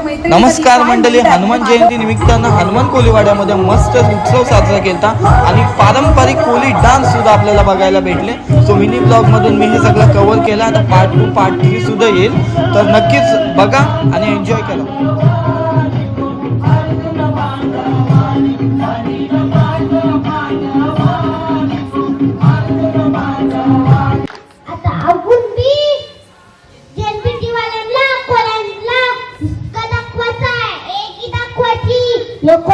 नमस्कार मंडळी, हनुमान जयंती निमित्तानं हनुमान कोलीवाड्यामध्ये मस्त उत्सव साजरा केला आणि पारंपरिक कोली डान्स सुद्धा आपल्याला बघायला भेटले. सो मिनी ब्लॉग मधून मी हे सगळं कव्हर केलं. आता पार्ट 2 पार्ट 3 सुद्धा येईल, तर नक्कीच बघा आणि एन्जॉय करा. लोक